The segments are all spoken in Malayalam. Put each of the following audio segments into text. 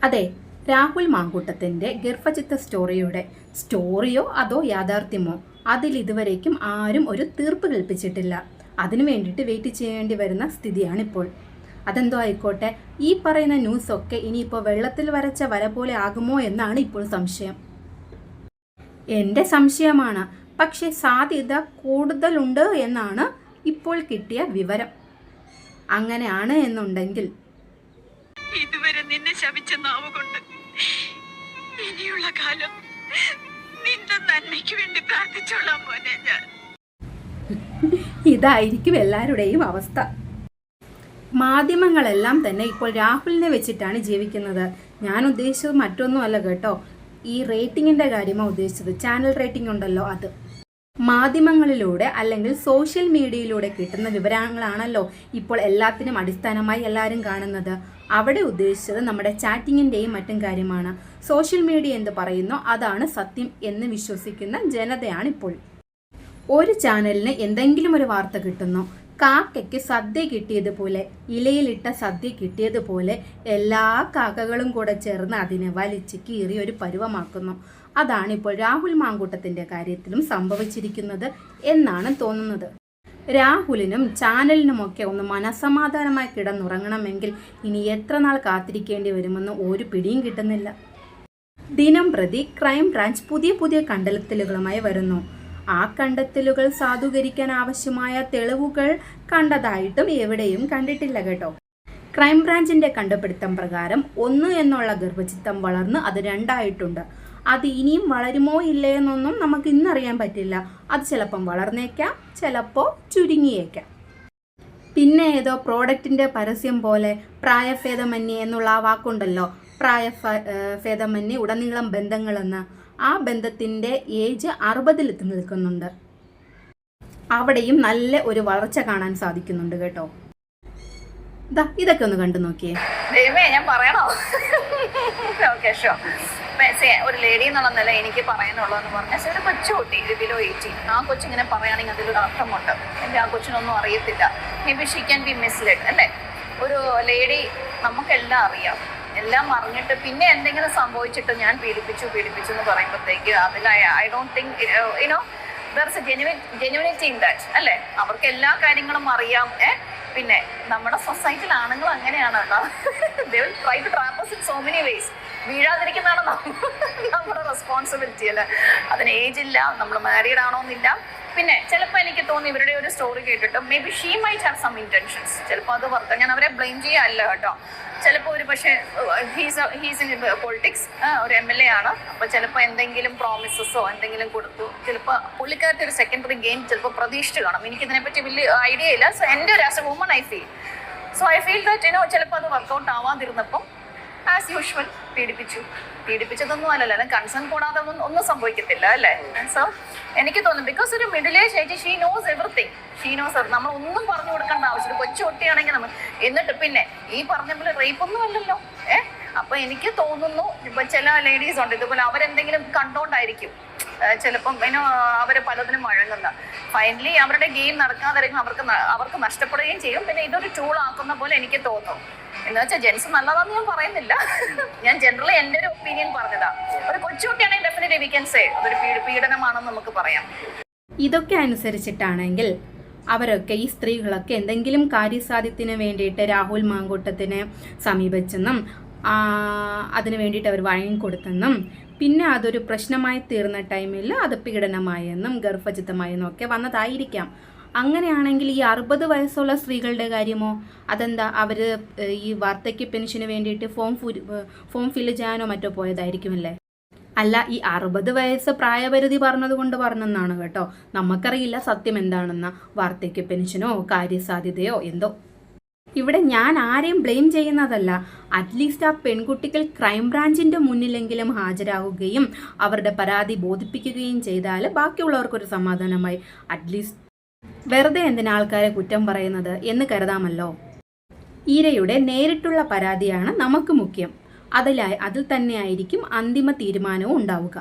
അതെ, രാഹുൽ മാങ്കൂട്ടത്തിൻ്റെ ഗർഭചിത്ര സ്റ്റോറിയോ അതോ യാഥാർത്ഥ്യമോ അതിൽ ഇതുവരേക്കും ആരും ഒരു തീർപ്പ് കൽപ്പിച്ചിട്ടില്ല. അതിനു വേണ്ടിയിട്ട് വെയിറ്റ് ചെയ്യേണ്ടി വരുന്ന സ്ഥിതിയാണിപ്പോൾ. അതെന്തോ ആയിക്കോട്ടെ, ഈ പറയുന്ന ന്യൂസൊക്കെ ഇനിയിപ്പോൾ വെള്ളത്തിൽ വരച്ച വര പോലെ ആകുമോ എന്നാണ് ഇപ്പോൾ സംശയം. എൻ്റെ സംശയമാണ്, പക്ഷേ സാധ്യത കൂടുതലുണ്ട് എന്നാണ് ഇപ്പോൾ കിട്ടിയ വിവരം. അങ്ങനെയാണ് എന്നുണ്ടെങ്കിൽ ഇതുവരെ നിന്നെ ശപിച്ച നാവ് കൊണ്ട് ഇനിയുള്ള കാലം നിന്റെ നന്മയ്ക്ക് വേണ്ടി പ്രാർത്ഥിച്ചോളാം മോനെ ഞാൻ. ഇതായിരിക്കും എല്ലാവരുടെയും അവസ്ഥ. മാധ്യമങ്ങളെല്ലാം തന്നെ ഇപ്പോൾ രാഹുലിനെ വെച്ചിട്ടാണ് ജീവിക്കുന്നത്. ഞാൻ ഉദ്ദേശിച്ചത് മറ്റൊന്നുമല്ല കേട്ടോ, ഈ റേറ്റിങ്ങിൻ്റെ കാര്യമാണ് ഉദ്ദേശിച്ചത്. ചാനൽ റേറ്റിംഗ് ഉണ്ടല്ലോ, അത്. മാധ്യമങ്ങളിലൂടെ അല്ലെങ്കിൽ സോഷ്യൽ മീഡിയയിലൂടെ കിട്ടുന്ന വിവരങ്ങളാണല്ലോ ഇപ്പോൾ എല്ലാത്തിനും അടിസ്ഥാനമായി എല്ലാവരും കാണുന്നത്. അവിടെ ഉദ്ദേശിച്ചത് നമ്മുടെ ചാറ്റിങ്ങിൻ്റെയും മറ്റും കാര്യമാണ്. സോഷ്യൽ മീഡിയ എന്ത് പറയുന്നോ അതാണ് സത്യം എന്ന് വിശ്വസിക്കുന്ന ജനതയാണിപ്പോൾ. ഒരു ചാനലിന് എന്തെങ്കിലും ഒരു വാർത്ത കിട്ടുന്നു, കാക്കയ്ക്ക് സദ്യ കിട്ടിയതുപോലെ, ഇലയിലിട്ട സദ്യ കിട്ടിയതുപോലെ എല്ലാ കാക്കകളും കൂടെ ചേർന്ന് അതിനെ വലിച്ച് കീറി ഒരു പരുവമാക്കുന്നു. അതാണിപ്പോൾ രാഹുൽ മാങ്കൂട്ടത്തിൻ്റെ കാര്യത്തിലും സംഭവിച്ചിരിക്കുന്നത് എന്നാണ് തോന്നുന്നത്. രാഹുലിനും ചാനലിനുമൊക്കെ ഒന്ന് മനസ്സമാധാനമായി കിടന്നുറങ്ങണമെങ്കിൽ ഇനി എത്ര നാൾ കാത്തിരിക്കേണ്ടി വരുമെന്ന് ഒരു പിടിയും കിട്ടുന്നില്ല. ദിനം പ്രതി ക്രൈംബ്രാഞ്ച് പുതിയ കണ്ടെത്തലുകളുമായി വരുന്നു. ആ കണ്ടെത്തലുകൾ സാധൂകരിക്കാൻ ആവശ്യമായ തെളിവുകൾ കണ്ടതായിട്ടും എവിടെയും കണ്ടിട്ടില്ല കേട്ടോ. ക്രൈംബ്രാഞ്ചിന്റെ കണ്ടുപിടുത്തം പ്രകാരം 1 എന്നുള്ള ഗർഭചിത്രം വളർന്ന് അത് 2 ആയിട്ടുണ്ട്. അത് ഇനിയും വളരുമോ ഇല്ലേ എന്നൊന്നും നമുക്ക് ഇന്നറിയാൻ പറ്റില്ല. അത് ചിലപ്പം വളർന്നേക്കാം, ചിലപ്പോൾ ചുരുങ്ങിയേക്കാം. പിന്നെ ഏതോ പ്രോഡക്റ്റിന്റെ പരസ്യം പോലെ പ്രായഭേദമന്യേ എന്നുള്ള ആ വാക്കുണ്ടല്ലോ, പ്രായഭേദമന്യേ ഉടനീളം ബന്ധങ്ങളെന്ന്. ആ ബന്ധത്തിൻ്റെ ഏജ് 60-ൽ എത്തി നിൽക്കുന്നുണ്ട്. അവിടെയും നല്ല ഒരു വളർച്ച കാണാൻ സാധിക്കുന്നുണ്ട് കേട്ടോ. ഇതൊക്കെ ഒന്ന് കണ്ടു നോക്കിയേ. ഞാൻ പറയണോ? Okay, show. ഒരു ലേഡി എന്നുള്ള നില എനിക്ക് പറയാനുള്ളതെന്ന് പറഞ്ഞാൽ, ഒരു കൊച്ചുകുട്ടി, ഒരു ബിലോ 18, ആ കൊച്ചിങ്ങനെ പറയുകയാണെങ്കിൽ അതിലൊരു അർത്ഥമുണ്ട്. എൻ്റെ ആ കൊച്ചിനൊന്നും അറിയത്തില്ല. Maybe she can be misled അല്ലേ? ഒരു ലേഡി, നമുക്കെല്ലാം അറിയാം, എല്ലാം അറിഞ്ഞിട്ട് പിന്നെ എന്തെങ്കിലും സംഭവിച്ചിട്ട് ഞാൻ പീഡിപ്പിച്ചു എന്ന് പറയുമ്പോഴത്തേക്ക് അതിൽ I don't think there is a genuinity in that അല്ലേ? അവർക്ക് എല്ലാ കാര്യങ്ങളും അറിയാം. പിന്നെ നമ്മുടെ സൊസൈറ്റിയിൽ ആണുങ്ങൾ അങ്ങനെയാണ് കേട്ടോ. They will try to trap us in so many ways. വീഴാതിരിക്കുന്നതാണ് നമ്മുടെ റെസ്പോൺസിബിലിറ്റി അല്ലേ? അതിന് ഏജ് ഇല്ല, നമ്മൾ മാരീഡ് ആണോന്നില്ല. പിന്നെ ചിലപ്പോൾ എനിക്ക് തോന്നി ഇവരുടെ ഒരു സ്റ്റോറി കേട്ടിട്ട് maybe she might have some intentions. ചിലപ്പോൾ അത് വർക്ക്, ഞാൻ അവരെ ബ്ലെയിം ചെയ്യല്ല കേട്ടോ. ചിലപ്പോൾ ഒരു പക്ഷേ ഹീസ് ഇൻ പൊളിറ്റിക്സ്, ഒരു MLA ആണ്. അപ്പോൾ ചിലപ്പോൾ എന്തെങ്കിലും പ്രോമിസസോ എന്തെങ്കിലും കൊടുത്തു. ചിലപ്പോൾ പുള്ളിക്കാരുടെ ഒരു സെക്കൻഡറി ഗെയിൻ ചിലപ്പോൾ പ്രതീക്ഷിച്ച് കാണും. എനിക്കിതിനെപ്പറ്റി വലിയ ഐഡിയ ഇല്ല. സോ എൻ്റെ ഒരു as A woman I feel that ചിലപ്പോൾ അത് വർക്കൗട്ട് ആവാതിരുന്നപ്പം ആസ് യൂഷ്വൽ പീഡിപ്പിച്ചതൊന്നും അല്ലല്ലോ, കൺസേൺ കൂടാതെ ഒന്നും സംഭവിക്കത്തില്ല അല്ലേ? സോ എനിക്ക് തോന്നുന്നു ബിക്കോസ് ഒരു മിഡിൽ ഏജ് ആയിട്ട് ഷീ നോസ് എവറിത്തിങ്. നമ്മൾ ഒന്നും പറഞ്ഞു കൊടുക്കേണ്ട ആവശ്യമില്ല. കൊച്ചു കുട്ടിയാണെങ്കിൽ നമ്മൾ എന്നിട്ട് പിന്നെ ഈ പറഞ്ഞ പോലെ റേപ്പ് ഒന്നും അല്ലല്ലോ. അപ്പൊ എനിക്ക് തോന്നുന്നു ഇപ്പൊ ചില ലേഡീസ് ഉണ്ട് ഇതുപോലെ, അവരെന്തെങ്കിലും കണ്ടോണ്ടായിരിക്കും ചിലപ്പം അവര് പലതിനും വഴങ്ങുന്ന. ഫൈനലി അവരുടെ ഗെയിം നടക്കാതിരിക്കും, അവർക്ക് നഷ്ടപ്പെടുകയും ചെയ്യും. പിന്നെ ഇതൊരു ടൂൾ ആക്കുന്ന പോലെ എനിക്ക് തോന്നുന്നു. എന്ന് വെച്ചാൽ ജെൻസ് നല്ലതാന്ന് ഞാൻ പറയുന്നില്ല, ഞാൻ ജനറലി എൻ്റെ ഒരു ഒപ്പീനിയൻ പറഞ്ഞതാ. ഒരു കൊച്ചുകുട്ടിയാണെങ്കിൽ ഡെഫിനറ്റ്ലി വി ക്യാൻ സേ അതൊരു പീഡനമാണെന്ന് നമുക്ക് പറയാം. ഇതൊക്കെ അനുസരിച്ചിട്ടാണെങ്കിൽ അവരൊക്കെ, ഈ സ്ത്രീകളൊക്കെ എന്തെങ്കിലും കാര്യസാധ്യത്തിന് വേണ്ടിയിട്ട് രാഹുൽ മാങ്കൂട്ടത്തിനെ സമീപിച്ചെന്നും അതിനു വേണ്ടിയിട്ട് അവർ വഴങ്ങിക്കൊടുത്തെന്നും പിന്നെ അതൊരു പ്രശ്നമായി തീർന്ന ടൈമിൽ അത് പീഡനമായെന്നും ഗർഭചിത്തമായെന്നും ഒക്കെ വന്നതായിരിക്കാം. അങ്ങനെയാണെങ്കിൽ ഈ 60 വയസ്സുള്ള സ്ത്രീകളുടെ കാര്യമോ? അതെന്താ, അവർ ഈ വാർദ്ധക്യ പെൻഷന് വേണ്ടിയിട്ട് ഫോം ഫില്ല് ചെയ്യാനോ മറ്റോ പോയതായിരിക്കുമല്ലേ? അല്ല, ഈ 60 വയസ്സ് പ്രായപരിധി പറഞ്ഞതുകൊണ്ട് പറഞ്ഞെന്നാണ് കേട്ടോ. നമുക്കറിയില്ല സത്യം എന്താണെന്ന. വാർദ്ധക്യ പെൻഷനോ കാര്യസാധ്യതയോ എന്തോ. ഇവിടെ ഞാൻ ആരെയും ബ്ലെയിം ചെയ്യുന്നതല്ല. അറ്റ്ലീസ്റ്റ് ആ പെൺകുട്ടികൾ ക്രൈംബ്രാഞ്ചിൻ്റെ മുന്നിലെങ്കിലും ഹാജരാകുകയും അവരുടെ പരാതി ബോധിപ്പിക്കുകയും ചെയ്താൽ ബാക്കിയുള്ളവർക്കൊരു സമാധാനമായി. അറ്റ്ലീസ്റ്റ് വെറുതെ എന്തിനാ ആൾക്കാരെ കുറ്റം പറയുന്നത് എന്ന് കരുതാമല്ലോ. ഇരയുടെ നേരിട്ടുള്ള പരാതിയാണ് നമുക്ക് മുഖ്യം. അതിൽ തന്നെയായിരിക്കും അന്തിമ തീരുമാനവും ഉണ്ടാവുക.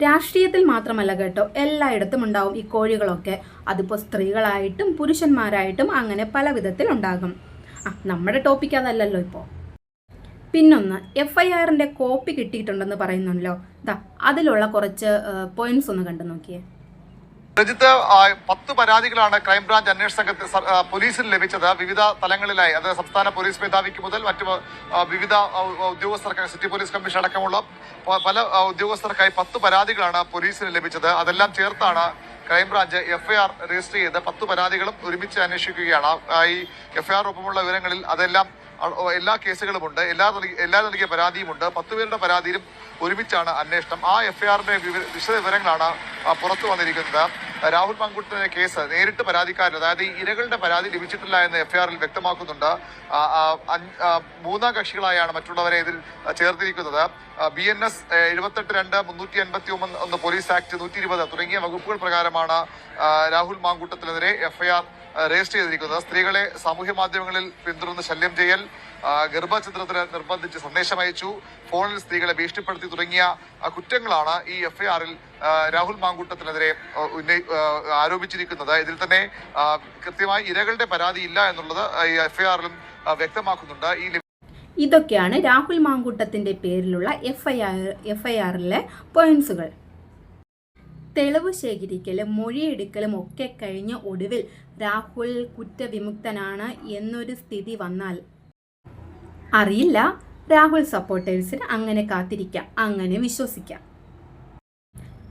രാഷ്ട്രീയത്തിൽ മാത്രമല്ല കേട്ടോ, എല്ലായിടത്തും ഉണ്ടാവും ഈ കോഴികളൊക്കെ. അതിപ്പോൾ സ്ത്രീകളായിട്ടും പുരുഷന്മാരായിട്ടും അങ്ങനെ പല വിധത്തിൽ ഉണ്ടാകും. നമ്മുടെ ടോപ്പിക് അതല്ലല്ലോ ഇപ്പോൾ. പിന്നൊന്ന് FIRന്റെ കോപ്പി കിട്ടിയിട്ടുണ്ടെന്ന് പറയുന്നുണ്ടല്ലോ. അതിലുള്ള കുറച്ച് പോയിന്റ്സ് ഒന്ന് കണ്ടു നോക്കിയേ. രജിത്ത്, 10 പരാതികളാണ് ക്രൈംബ്രാഞ്ച് അന്വേഷണ സംഘത്തിൽ പോലീസിന് ലഭിച്ചത്. വിവിധ തലങ്ങളിലായി, അത് സംസ്ഥാന പോലീസ് മേധാവിക്ക് മുതൽ മറ്റു വിവിധ ഉദ്യോഗസ്ഥർക്ക്, സിറ്റി പോലീസ് കമ്മീഷൻ അടക്കമുള്ള പല ഉദ്യോഗസ്ഥർക്കായി 10 പരാതികളാണ് പോലീസിന് ലഭിച്ചത്. അതെല്ലാം ചേർത്താണ് ക്രൈംബ്രാഞ്ച് FIR രജിസ്റ്റർ ചെയ്ത് 10 പരാതികളും ഒരുമിച്ച് അന്വേഷിക്കുകയാണ്. ഈ FIR ഒപ്പമുള്ള വിവരങ്ങളിൽ അതെല്ലാം എല്ലാ കേസുകളുമുണ്ട്, എല്ലാ നൽകിയ പരാതിയുമുണ്ട്. 10 പേരുടെ പരാതിയിലും ഒരുമിച്ചാണ് അന്വേഷണം. ആ FIRന്റെ വിശദ വിവരങ്ങളാണ് പുറത്തു വന്നിരിക്കുന്നത്. രാഹുൽ മാങ്കൂട്ടത്തിന്റെ കേസ് നേരിട്ട് പരാതിക്കാരൻ, അതായത് ഈ ഇരകളുടെ പരാതി ലഭിച്ചിട്ടില്ല എന്ന് FIRൽ വ്യക്തമാക്കുന്നുണ്ട്. 3 കക്ഷികളായാണ് മറ്റുള്ളവരെ ഇതിൽ ചേർത്തിരിക്കുന്നത്. BNS 78(2), 351 പോലീസ് ആക്ട് 120 തുടങ്ങിയ വകുപ്പുകൾ പ്രകാരമാണ് രാഹുൽ മാങ്കൂട്ടത്തിനെതിരെ FIR രജിസ്റ്റർ ചെയ്തിരിക്കുന്നത്. സ്ത്രീകളെ സാമൂഹ്യ മാധ്യമങ്ങളിൽ പിന്തുടർന്ന് ശല്യം ചെയ്യൽ, ഗർഭഛിദ്രത്തിന് നിർബന്ധിച്ച് സന്ദേശം അയച്ചു, ഫോണിൽ സ്ത്രീകളെ ഭീഷണിപ്പെടുത്തി തുടങ്ങിയ കുറ്റങ്ങളാണ് ഈ FIRൽ രാഹുൽ മാങ്കൂട്ടത്തിനെതിരെ ആരോപിച്ചിരിക്കുന്നത്. ഇതിൽ തന്നെ കൃത്യമായി ഇരകളുടെ പരാതി ഇല്ല എന്നുള്ളത് ഈ FIRലും വ്യക്തമാക്കുന്നുണ്ട്. ഇതൊക്കെയാണ് രാഹുൽ മാങ്കൂട്ടത്തിന്റെ പേരിലുള്ള FIRലെ പോയിന്റ്സുകൾ. തെളിവ് ശേഖരിക്കലും മൊഴിയെടുക്കലും ഒക്കെ കഴിഞ്ഞ് ഒടുവിൽ രാഹുൽ കുറ്റവിമുക്തനാണ് എന്നൊരു സ്ഥിതി വന്നാൽ അറിയില്ല, രാഹുൽ സപ്പോർട്ടേഴ്സിന് അങ്ങനെ കാത്തിരിക്കാം, അങ്ങനെ വിശ്വസിക്കാം.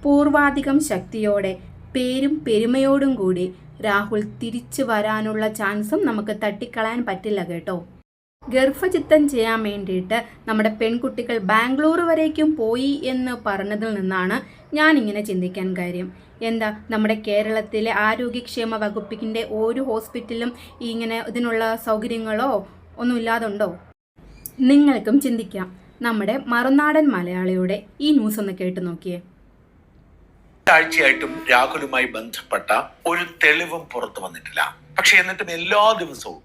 പൂർവാധികം ശക്തിയോടെ പേരും പെരുമയോടും കൂടി രാഹുൽ തിരിച്ചു വരാനുള്ള ചാൻസും നമുക്ക് തട്ടിക്കളയാൻ പറ്റില്ല കേട്ടോ. ഗർഭചിത്തം ചെയ്യാൻ വേണ്ടിയിട്ട് നമ്മുടെ പെൺകുട്ടികൾ ബാംഗ്ലൂർ വരേക്കും പോയി എന്ന് പറഞ്ഞതിൽ നിന്നാണ് ഞാനിങ്ങനെ ചിന്തിക്കാൻ കാര്യം. എന്താ, നമ്മുടെ കേരളത്തിലെ ആരോഗ്യക്ഷേമ വകുപ്പിൻ്റെ ഒരു ഹോസ്പിറ്റലും ഇങ്ങനെ ഇതിനുള്ള സൗകര്യങ്ങളോ ഒന്നുമില്ലാതുണ്ടോ? നിങ്ങൾക്കും ചിന്തിക്കാം. നമ്മുടെ മറുനാടൻ മലയാളിയുടെ ഈ ന്യൂസ് ഒന്ന് കേട്ടു നോക്കിയേ. ആഴ്ചയായിട്ടും രാഹുലുമായി ബന്ധപ്പെട്ട ഒരു തെളിവും പുറത്തു വന്നിട്ടില്ല. പക്ഷെ എന്നിട്ടും എല്ലാ ദിവസവും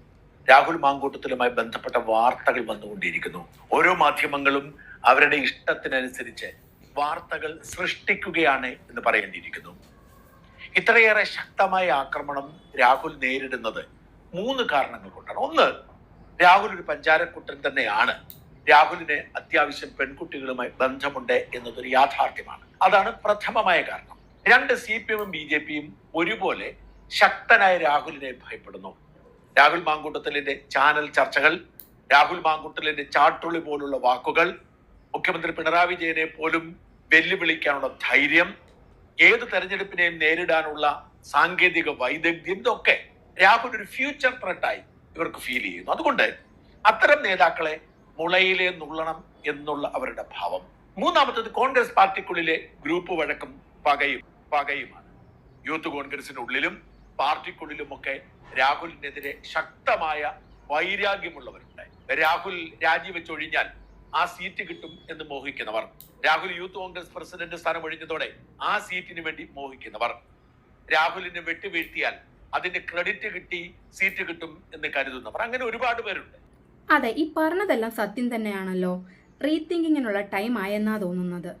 രാഹുൽ മാങ്കൂട്ടത്തിലുമായി ബന്ധപ്പെട്ട വാർത്തകൾ വന്നുകൊണ്ടിരിക്കുന്നു. ഓരോ മാധ്യമങ്ങളും അവരുടെ ഇഷ്ടത്തിനനുസരിച്ച് വാർത്തകൾ സൃഷ്ടിക്കുകയാണ് എന്ന് പറയേണ്ടിയിരിക്കുന്നു. ഇത്രയേറെ ശക്തമായ ആക്രമണം രാഹുൽ നേരിടുന്നത് 3 കാരണങ്ങൾ കൊണ്ടാണ്. ഒന്ന്, രാഹുൽ ഒരു പഞ്ചാരക്കുട്ടൻ തന്നെയാണ്. രാഹുലിന് അത്യാവശ്യം പെൺകുട്ടികളുമായി ബന്ധമുണ്ട് എന്നതൊരു യാഥാർത്ഥ്യമാണ്. അതാണ് പ്രഥമമായ കാരണം. 2, CPM-ഉം BJP-യും ഒരുപോലെ ശക്തനായ രാഹുലിനെ ഭയപ്പെടുന്നു. രാഹുൽ മാങ്കൂട്ടത്തിലിന്റെ ചാനൽ ചർച്ചകൾ, രാഹുൽ മാങ്കൂട്ടലിന്റെ ചാട്ടുളി പോലുള്ള വാക്കുകൾ, മുഖ്യമന്ത്രി പിണറായി വിജയനെ പോലും വെല്ലുവിളിക്കാനുള്ള ധൈര്യം, ഏത് തെരഞ്ഞെടുപ്പിനെയും നേരിടാനുള്ള സാങ്കേതിക വൈദഗ്ധ്യം, ഇതൊക്കെ രാഹുൽ ഒരു ഫ്യൂച്ചർ ത്രെട്ടായി ഇവർക്ക് ഫീൽ ചെയ്യുന്നു. അതുകൊണ്ട് അത്തരം നേതാക്കളെ മുളയിലെ നുള്ളണം എന്നുള്ള അവരുടെ ഭാവം. 3-മത്തത്, കോൺഗ്രസ് പാർട്ടിക്കുള്ളിലെ ഗ്രൂപ്പ് വഴക്കും പകയുമാണ്. യൂത്ത് കോൺഗ്രസിനുള്ളിലും പാർട്ടിക്കുള്ളിലുമൊക്കെ രാഹുലിനെതിരെ ശക്തമായ വൈരാഗ്യമുള്ളവരുണ്ട്. രാഹുൽ രാജിവെച്ചൊഴിഞ്ഞാൽ ആ സീറ്റ് കിട്ടും എന്ന് മോഹിക്കുന്നവർ, രാഹുൽ യൂത്ത് കോൺഗ്രസ് പ്രസിഡന്റ് സ്ഥാനം ഒഴിഞ്ഞതോടെ ആ സീറ്റിന് വേണ്ടി മോഹിക്കുന്നവർ, രാഹുലിനെ വെട്ടിവീഴ്ത്തിയാൽ അതിന്റെ ക്രെഡിറ്റ് കിട്ടി സീറ്റ് കിട്ടും എന്ന് കരുതുന്നവർ, അങ്ങനെ ഒരുപാട് പേരുണ്ട്. അതെ, ഈ പറഞ്ഞതെല്ലാം സത്യം തന്നെയാണല്ലോ. റീതിങ്കിങ്ങിനുള്ള ടൈം ആയെന്നാ തോന്നുന്നത്.